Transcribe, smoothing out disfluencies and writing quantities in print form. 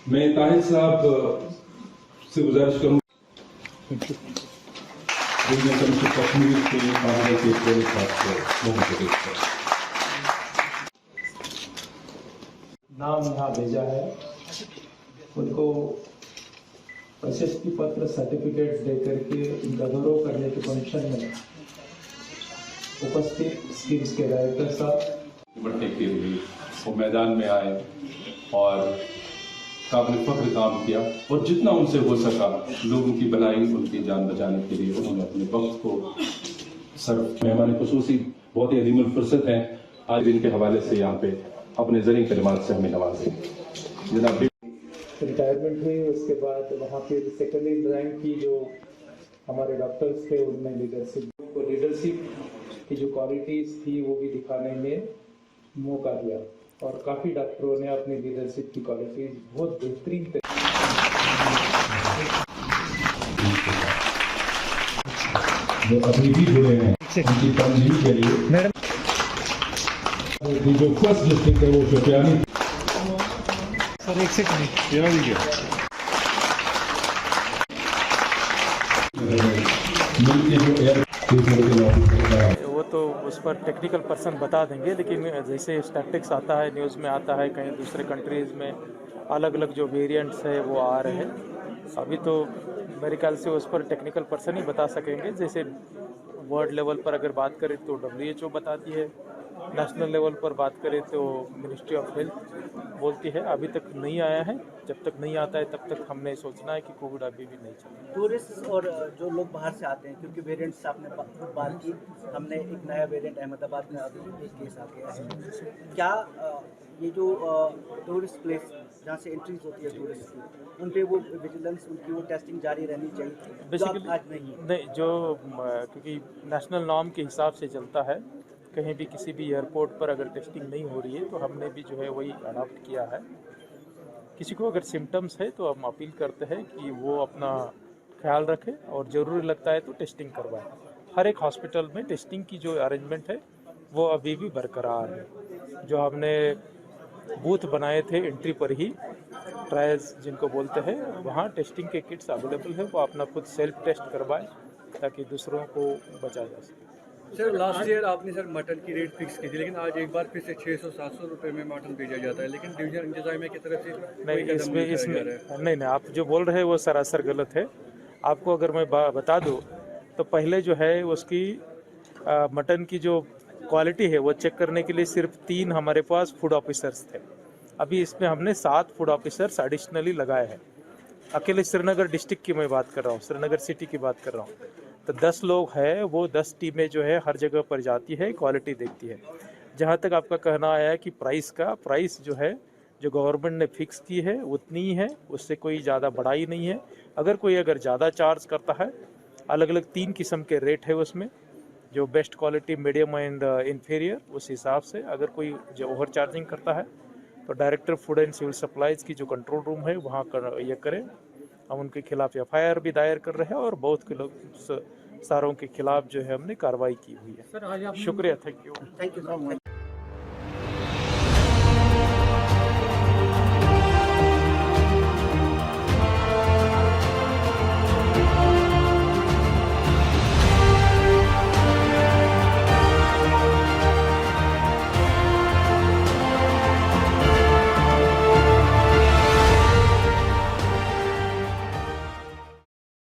मैं ताहिर साहब से गुजारिश करूँ कश्मीर के मामले के पुलिस नाम यहाँ भेजा है, उनको प्रशस्ति पत्र सर्टिफिकेट दे करके उनका गौरव करने के फंक्शन में उपस्थित स्कीम्स के डायरेक्टर साहब निपटने के लिए वो मैदान में आए और काबिल फख्र काम किया और जितना उनसे हो सका लोगों की भलाई उनकी जान बचाने के लिए उन्होंने अपने वक्त को सर्व। मेहमान खुसूसी बहुत ही अजीमुल फुर्सत हैं, आज इनके हवाले से यहाँ पे अपने ज़रिए कलिमात से हमें नवाजें। जनाब रिटायरमेंट हुई, उसके बाद वहाँ पे सेकेंड इन रैंक की जो हमारे डॉक्टर्स थे उनमें लीडरशिप की जो क्वालिटीज़ थी वो भी दिखाने में मौका दिया और काफ़ी डॉक्टरों ने अपनी लीडरशिप की क्वालिटीज़ बहुत बेहतरीन जो अभी भी जुड़े हैं उनकी तंजीम के लिए जो फर्स्ट डिस्ट्रिक्ट है वो शोपियानी सर एक सेकंड वो तो उस पर टेक्निकल पर्सन बता देंगे, लेकिन जैसे स्टैटिक्स आता है, न्यूज़ में आता है, कहीं दूसरे कंट्रीज़ में अलग अलग जो वेरिएंट्स है वो आ रहे हैं। अभी तो मेरे ख्याल से उस पर टेक्निकल पर्सन ही बता सकेंगे। जैसे वर्ल्ड लेवल पर अगर बात करें तो WHO बताती है, नेशनल लेवल पर बात करें तो मिनिस्ट्री ऑफ हेल्थ बोलती है। अभी तक नहीं आया है, जब तक नहीं आता है तब तक हमने सोचना है कि कोविड अभी भी नहीं चला। टूरिस्ट और जो लोग बाहर से आते हैं, क्योंकि वेरिएंट्स आपने बात की, हमने एक नया वेरिएंट अहमदाबाद में अभी एक केस आ गया है। क्या ये जो टूरिस्ट प्लेस जहाँ से एंट्रीज होती है टूरिस्ट की, उन पे वो विजिलेंस, उनकी वो टेस्टिंग जारी रहनी चाहिए बेसिकली आज नहीं जो क्योंकि नेशनल नॉर्म के हिसाब से चलता है। कहीं भी किसी भी एयरपोर्ट पर अगर टेस्टिंग नहीं हो रही है तो हमने भी जो है वही अडॉप्ट किया है। किसी को अगर सिम्टम्स है तो हम अपील करते हैं कि वो अपना ख्याल रखें और ज़रूरी लगता है तो टेस्टिंग करवाएं। हर एक हॉस्पिटल में टेस्टिंग की जो अरेंजमेंट है वो अभी भी बरकरार है। जो हमने बूथ बनाए थे एंट्री पर ही, ट्रायल्स जिनको बोलते हैं, वहाँ टेस्टिंग के किट्स अवेलेबल है, वो अपना खुद सेल्फ टेस्ट करवाएं ताकि दूसरों को बचा जा सके। सर लास्ट ईयर आपने सर मटन की रेट फिक्स की थी, लेकिन आज एक बार फिर से 600-700 रुपये में मटन भेजा जाता है, लेकिन डिवीजन इंतजामिया की तरफ से नहीं, इसमें नहीं, आप जो बोल रहे हैं वो सरासर गलत है। आपको अगर मैं बता दूं तो पहले जो है उसकी मटन की जो क्वालिटी है वो चेक करने के लिए सिर्फ 3 हमारे पास फूड ऑफिसर्स थे। अभी इसमें हमने 7 फूड ऑफिसर्स एडिशनली लगाए हैं। अकेले श्रीनगर डिस्ट्रिक्ट की मैं बात कर रहा हूँ, श्रीनगर सिटी की बात कर रहा हूँ। तो 10 लोग हैं, वो 10 टीमें जो है हर जगह पर जाती है, क्वालिटी देखती है। जहाँ तक आपका कहना आया है कि प्राइस जो है जो गवर्नमेंट ने फिक्स की है उतनी ही है, उससे कोई ज़्यादा बढ़ाई नहीं है। अगर ज़्यादा चार्ज करता है, अलग अलग 3 किस्म के रेट है उसमें, जो best quality, medium and inferior, उस हिसाब से अगर कोई जो ओवर चार्जिंग करता है तो director food and civil supplies की जो कंट्रोल रूम है वहाँ ये करें। हम उनके खिलाफ FIR भी दायर कर रहे हैं और बहुत के लोग सारों के खिलाफ जो है हमने कार्रवाई की हुई है। शुक्रिया, थैंक यू।